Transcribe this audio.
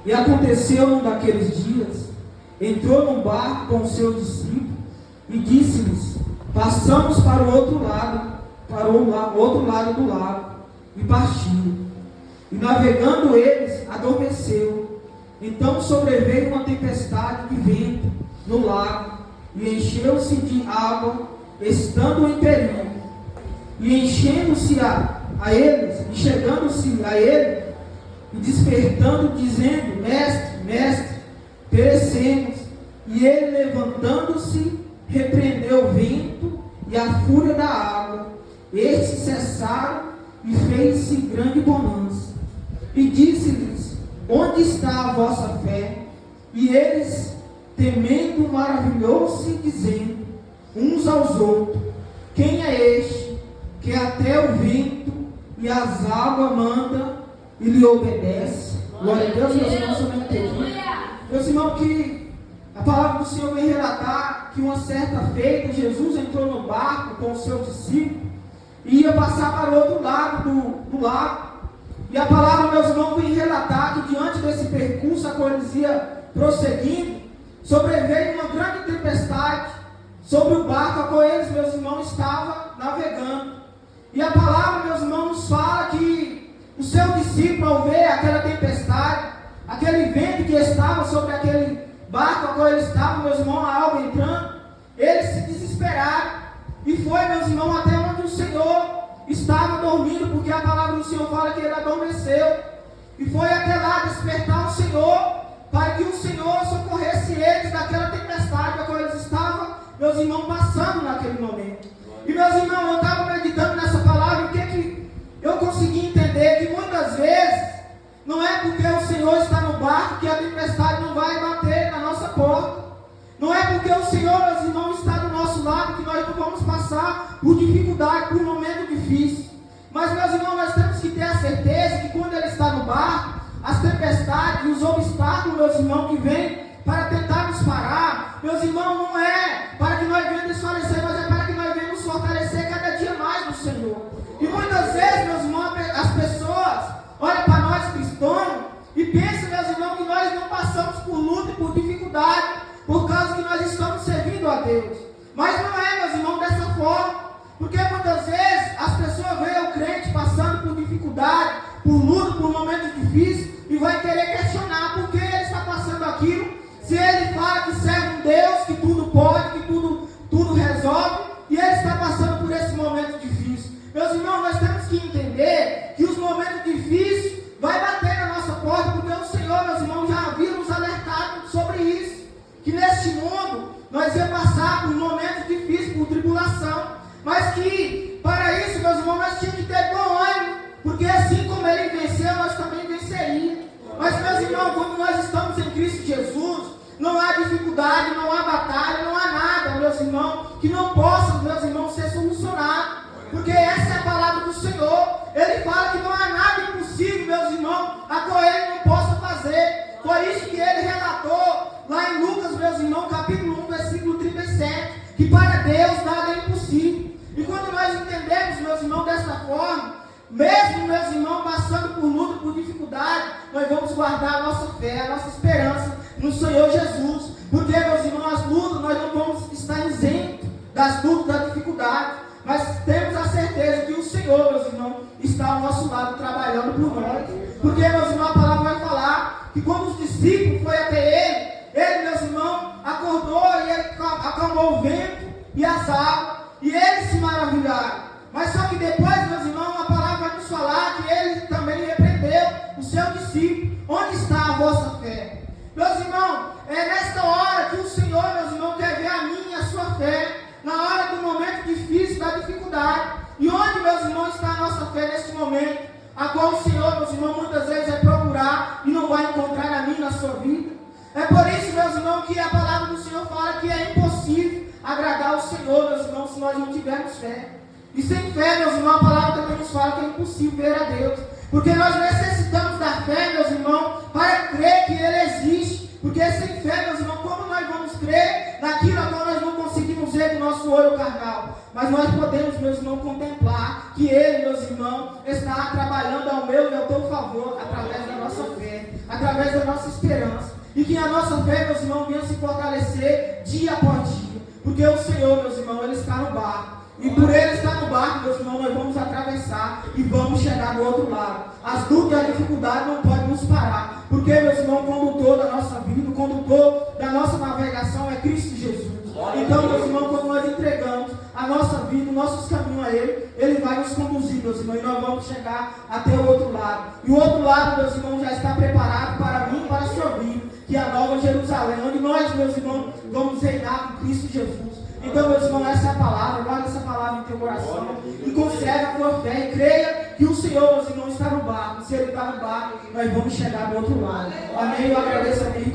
E aconteceu num daqueles dias, entrou num barco com os seus discípulos e disse-lhes: passamos para o outro lado, outro lado do lago, e partiram. E navegando eles, adormeceu. Então sobreveio uma tempestade de vento no lago, e encheu-se de água, estando em perigo. E enchendo-se a eles, e chegando-se a ele, e despertando, dizendo: Mestre, mestre, perecemos. E ele, levantando-se, repreendeu o vento e a fúria da água. Estes cessaram e fez-se grande bonança. E disse-lhes: onde está a vossa fé? E eles, temendo, maravilhou-se, dizendo uns aos outros: quem é este, que até o vento e as águas manda e lhe obedece? Glória a Deus, meus irmãos, eu não entendi. Meus irmãos, que a palavra do Senhor vem relatar que uma certa feita, Jesus entrou no barco com os seus discípulos e ia passar para o outro lado do lago. E a palavra, meus irmãos, vem relatar que diante desse percurso, a coisa ia prosseguindo, sobreveio uma grande tempestade sobre o barco a qual eles, meus irmãos, estavam navegando. E a palavra, meus irmãos, nos fala que o seu discípulo, ao ver aquela tempestade, aquele vento que estava sobre aquele barco a qual eles estavam, meus irmãos, a água entrando, eles se desesperaram. E foi, meus irmãos, até onde o Senhor estava dormindo, porque a palavra do Senhor fala que ele adormeceu. E foi até lá despertar o Senhor, para que o Senhor socorresse eles daquela tempestade a qual eles estavam, meus irmãos, passando naquele momento. E, meus irmãos, eu estava meditando nessa palavra, e o que eu consegui entender? Que muitas vezes, não é porque o Senhor está no barco que a tempestade não vai bater na nossa porta. Não é porque o Senhor, meus irmãos, está do nosso lado que nós não vamos passar por dificuldade, por um momento difícil. Mas, meus irmãos, nós temos que ter a certeza que quando Ele está no barco, as tempestades e os obstáculos, meus irmãos, que vêm para tentar nos parar, meus irmãos, não é para que nós venhamos desfalecer, mas é para que nós venhamos fortalecer cada dia mais no Senhor. E muitas vezes, meus irmãos, as pessoas olham para nós cristãos e pensam, meus irmãos, que nós não passamos por luta e por dificuldade, por causa que nós estamos servindo a Deus. Mas não é, meus irmãos, dessa forma. Porque muitas vezes as pessoas veem o crente passando por dificuldade, por luta, por momentos difíceis, e vai querer questionar por que ele está passando aquilo, se ele fala que serve um Deus que tudo pode, que tudo resolve, e ele está passando por esse momento difícil. Meus irmãos, nós temos que entender que os momentos difíceis vai bater na nossa porta, porque o Senhor, meus irmãos, já havia nos alertado sobre isso, que neste mundo nós ia passar por momentos difíceis, por tribulação, mas que para isso, meus irmãos, nós tínhamos que ter bom ânimo, porque assim como Ele venceu, nós também venceríamos. Mas, meus irmãos, quando nós estamos em Cristo Jesus, não há dificuldade, não há batalha, não há nada, meus irmãos, que não possa, meus irmãos, ser solucionado, porque essa é a palavra do Senhor. Ele fala que não há nada impossível, meus irmãos, a qual Ele não possa fazer. Foi isso que Ele relatou lá em Lucas, meus irmãos, capítulo 1, versículo 37, que para Deus nada é impossível. E quando nós entendemos, meus irmãos, desta forma, mesmo, meus irmãos, passando por luta, por dificuldade, nós vamos guardar a nossa fé, a nossa esperança no Senhor Jesus. Porque, meus irmãos, as lutas, nós não vamos estar isentos das lutas, das dificuldades, mas temos a certeza que o Senhor, meus irmãos, está ao nosso lado, trabalhando por nós. Porque, meus irmãos, a palavra vai falar que quando os discípulos foram até ele, meus irmãos, acordou e ele acalmou o vento e as águas, e eles se maravilharam. Mas só que depois, meus irmãos, a palavra vai nos falar que ele também repreendeu o seu discípulo. Onde está a vossa fé? Meus irmãos, é nesta hora que o Senhor, meus irmãos, quer ver a minha e a sua fé, na hora do momento difícil, da dificuldade. E onde, meus irmãos, está a nossa fé neste momento, a qual o Senhor, meus irmãos, muitas vezes vai procurar e não vai encontrar na minha e na sua vida. É por isso, meus irmãos, que a palavra do Senhor fala que é impossível agradar ao Senhor, meus irmãos, se nós não tivermos fé. E sem fé, meus irmãos, a palavra também nos fala que é impossível ver a Deus. Porque nós necessitamos da fé, meus irmãos, para crer que Ele existe. Porque sem fé, meus irmãos, como nós vamos crer naquilo a qual nós não conseguimos ver do nosso olho carnal? Mas nós podemos, meus irmãos, contemplar que Ele, meus irmãos, está trabalhando ao meu e ao teu favor através da nossa fé, através da nossa esperança. E que a nossa fé, meus irmãos, venha se fortalecer dia após dia. Porque o Senhor, meus irmãos, Ele está no barco. E por Ele estar no barco, meus irmãos, nós vamos atravessar e vamos chegar do outro lado. As dúvidas e a dificuldade não podem nos parar. Porque, meus irmãos, o condutor da nossa vida, o condutor da nossa navegação é Cristo Jesus. Então, meus irmãos, quando nós entregamos a nossa vida, os nossos caminhos a Ele, Ele vai nos conduzir, meus irmãos, e nós vamos chegar até o outro lado. E o outro lado, meus irmãos, já está preparado para mim e para a sua vida, que é a Nova Jerusalém, onde nós, meus irmãos, vamos reinar com Cristo Jesus. Então, meus irmãos, essa é a palavra, guarda essa palavra em teu coração e conserve a tua fé e creia que o Senhor, meus irmãos, está no barco. Se Ele está no barco, nós vamos chegar do outro lado. Amém? Eu agradeço a Deus.